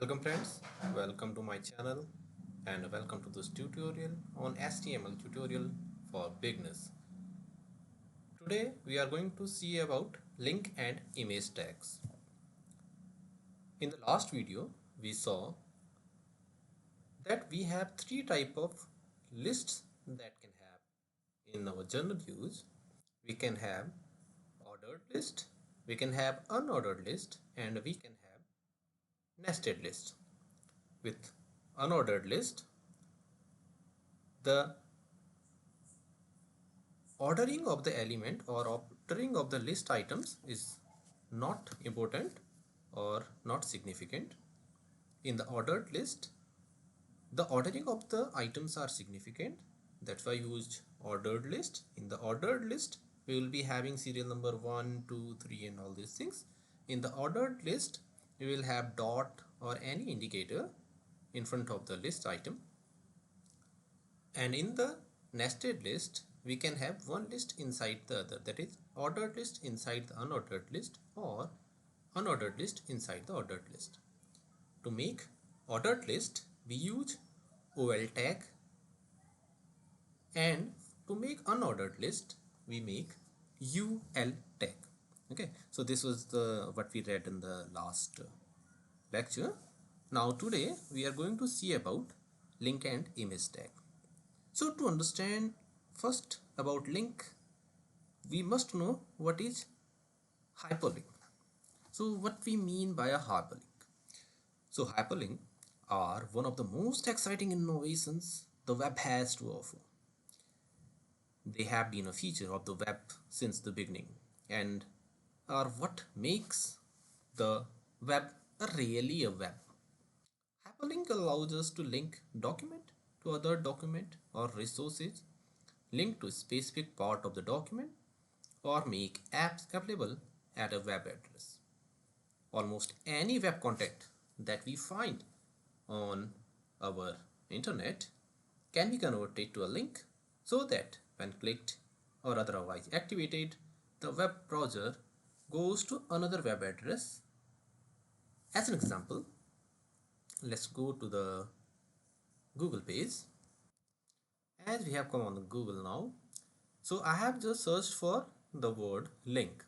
Welcome friends, welcome to my channel and welcome to this tutorial on HTML tutorial for beginners. Today we are going to see about link and image tags. In the last video we saw that we have three type of lists that can have in our general use. We can have ordered list, we can have unordered list, and we can have nested list. With unordered list, the ordering of the element or ordering of the list items is not important or not significant. In the ordered list, the ordering of the items are significant. That's why I used ordered list. In the ordered list, we will be having serial number 1, 2, 3 and all these things. In the ordered list, we will have dot or any indicator in front of the list item. And in the nested list, we can have one list inside the other, that is ordered list inside the unordered list or unordered list inside the ordered list. To make ordered list, we use OL tag, and to make unordered list, we make UL tag. Okay, so this was the what we read in the last lecture. Now today we are going to see about link and image tag. So to understand first about link, we must know what is hyperlink. So what we mean by a hyperlink? So hyperlink are one of the most exciting innovations the web has to offer. They have been a feature of the web since the beginning and are what makes the web really a web. Hyperlink allows us to link document to other document or resources, link to a specific part of the document, or make apps available at a web address. Almost any web content that we find on our internet can be converted to a link so that when clicked or otherwise activated, the web browser goes to another web address. As an example, let's go to the Google page. As we have come on the Google now, so I have just searched for the word link.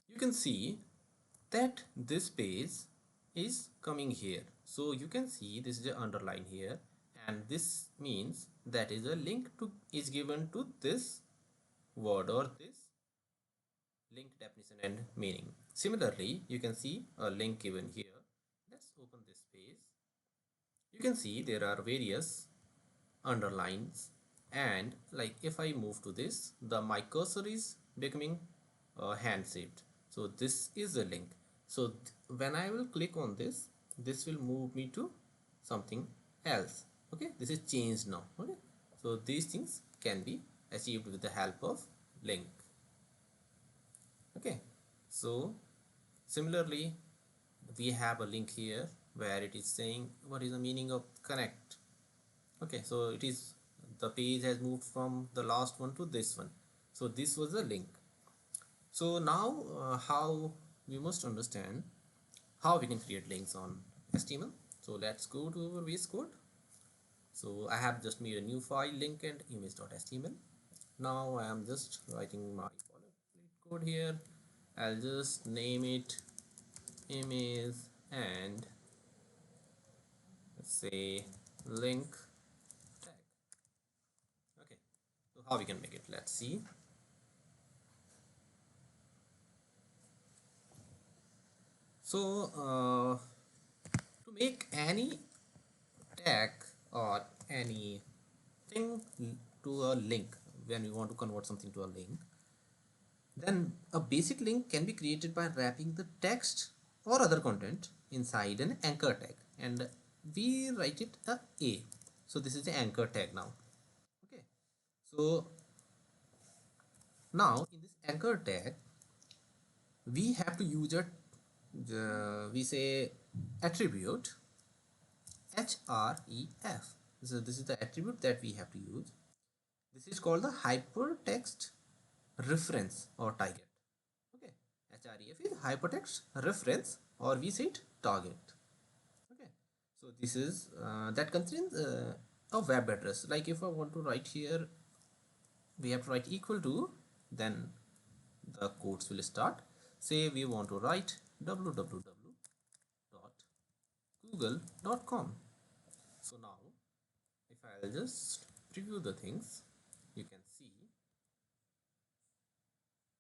You can see that this page is coming here. So you can see this is a underline here, and this means that is a link to is given to this word or this link definition and meaning. Similarly, you can see a link given here. Let's open this page. You can see there are various underlines, and like if I move to this, the my cursor is becoming hand shaped. So this is a link. So when I will click on this, this will move me to something else. Okay, this is changed now. Okay, so these things can be achieved with the help of link. Okay, so similarly we have a link here where it is saying what is the meaning of connect. Okay, so it is the page has moved from the last one to this one. So this was a link. So now how we must understand how we can create links on HTML. So let's go to our VS Code. So I have just made a new file, link and image.html. Now I am just writing my boilerplate code here. I'll just name it image and let's say link tag. Okay, so how we can make it, let's see. So to make any tag or anything to a link, when we want to convert something to a link, then a basic link can be created by wrapping the text or other content inside an anchor tag, and we write it a. So this is the anchor tag now. Okay, so now in this anchor tag we have to use a we say attribute href. So this is the attribute that we have to use. This is called the hypertext reference or target. Okay, href is hypertext reference, or we say it target. Okay, So this is that contains a web address. Like if I want to write here, we have to write equal to, then the quotes will start. Say we want to write www.google.com. So now if I'll just preview the things, you can see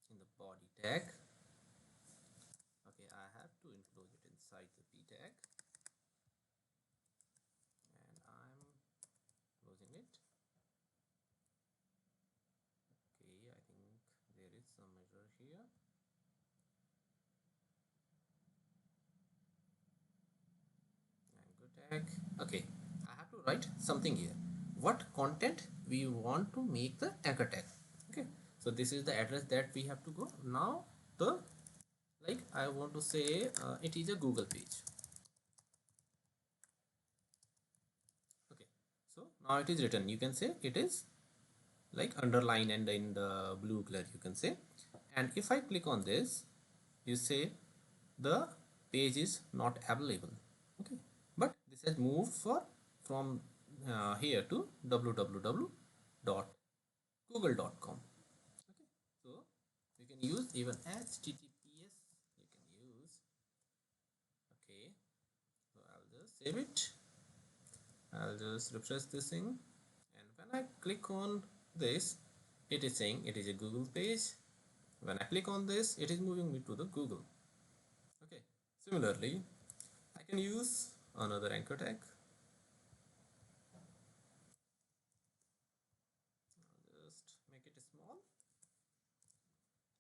in the body tag. Okay, I have to enclose it inside the p tag, and I'm closing it. Okay, I think there is some error here. Anchor tag. Okay, I have to write something here. What content we want to make the anchor tag. Okay, so this is the address that we have to go. Now the, like I want to say it is a Google page. Okay, so now it is written. You can say it is like underline and in the blue color you can say. And if I click on this, you say the page is not available. Okay, but this has moved for from here to www.google.com. Okay, so you can use even https, you can use. Okay, so I'll just save it. I'll just refresh this thing, and when I click on this, it is saying it is a Google page. When I click on this, it is moving me to the Google. Okay, similarly I can use another anchor tag. I'll just make it small.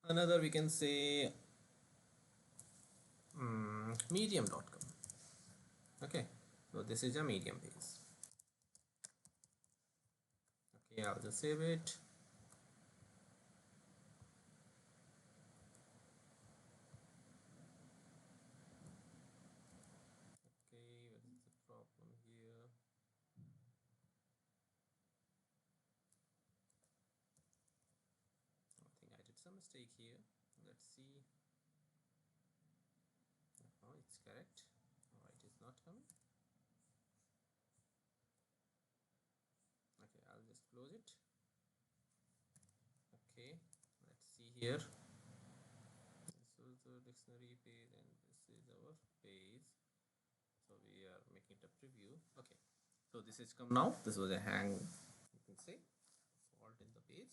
Another we can say medium.com. Okay, so this is a medium page. Okay, I'll just save it. Okay, what is the problem here? I think I did some mistake here. Let's see. Oh, it's correct. Oh, it is not coming. Okay, I'll just close it. Okay, let's see here. This is the dictionary page and this is our page. So we are making it a preview. Okay, so this is come now. This was a hang, you can say, fault in the page.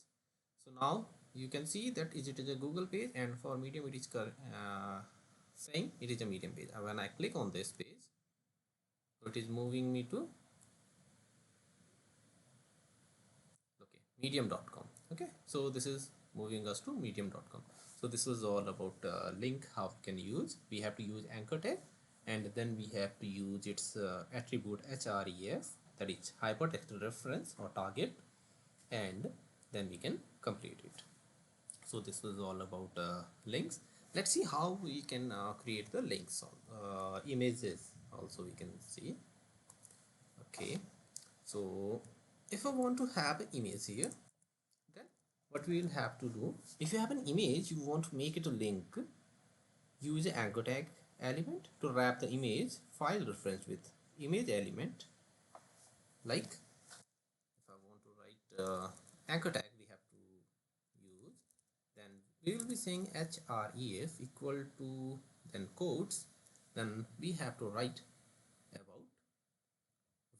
So now you can see that it is a Google page, and for medium it is saying it is a medium page. And when I click on this page, so it is moving me to, okay, medium.com. Okay, so this is moving us to medium.com. So this was all about link, how we can use. We have to use anchor tag, and then we have to use its attribute href, that is hypertext reference or target, and then we can complete it. So this was all about links. Let's see how we can create the links on images also, we can see. Okay, so if I want to have an image here, then what we will have to do, if you have an image you want to make it a link, use an anchor tag element to wrap the image file reference with image element. Like if I want to write anchor tag, we have to use, then we will be saying href equal to, then quotes, then we have to write about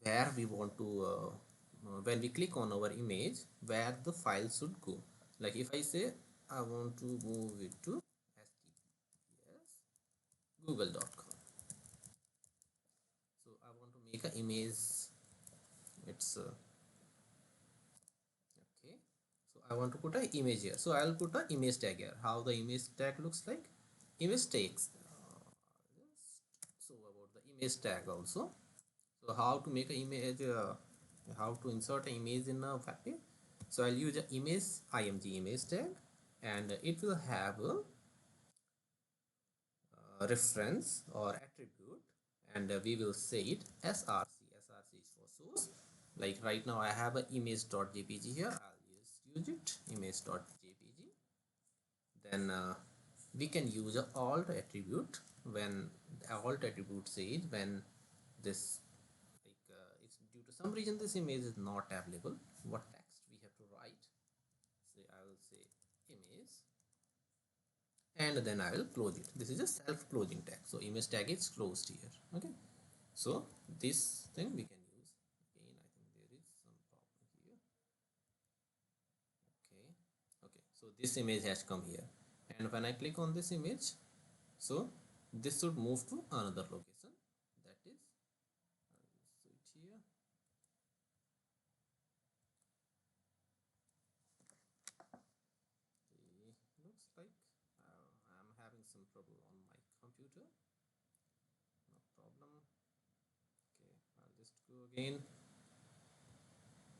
where we want to when we click on our image, where the file should go. Like if I say I want to move it to https google.com, so I want to make an image, it's okay, so I want to put an image here, so I'll put an image tag here. How the image tag looks like, image tags, so about the image tag also. So how to make an image, how to insert an image in a web page. So I'll use an image IMG image tag, and it will have a reference or attribute, and we will say it src. Src is for source. Like right now I have an image.jpg here, I'll just use it image.jpg. Then we can use a alt attribute. When the alt attribute says when this some reason this image is not available, what text we have to write? Say I will say image, and then I will close it. This is a self-closing tag, so image tag is closed here. Okay, so this thing we can use. Again, I think there is some problem here. Okay, so this image has come here, and when I click on this image, so this should move to another location, that is, I will switch here. Looks like I'm having some trouble on my computer. No problem. Okay, I'll just go again.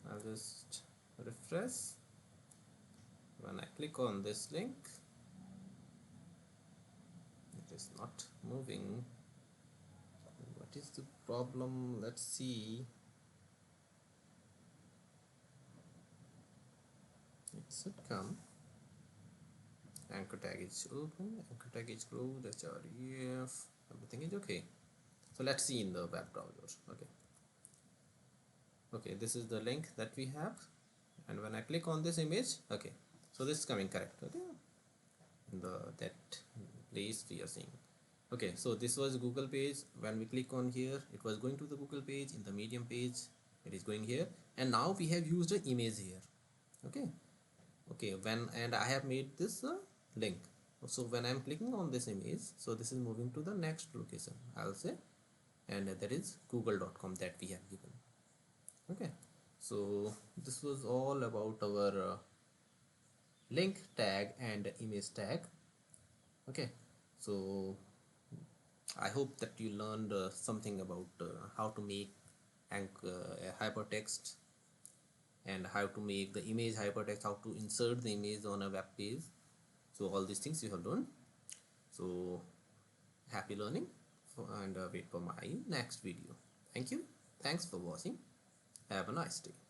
I'll just refresh. When I click on this link, it is not moving. What is the problem? Let's see. It should come. Anchor tag is open, anchor tag is closed, href, everything is okay. So let's see in the web browser. Okay, this is the link that we have, and when I click on this image, okay, so this is coming correct. Okay, in the that place we are seeing. Okay, so this was Google page. When we click on here, it was going to the Google page. In the Medium page, it is going here, and now we have used an image here. Okay, when, and I have made this link. So when I'm clicking on this image, so this is moving to the next location, I'll say, and that is google.com that we have given. Okay, so this was all about our link tag and image tag. Okay, so I hope that you learned something about how to make a hypertext, and how to make the image hypertext, how to insert the image on a web page. So all these things you have done. So happy learning, and wait for my next video. Thank you. Thanks for watching. Have a nice day.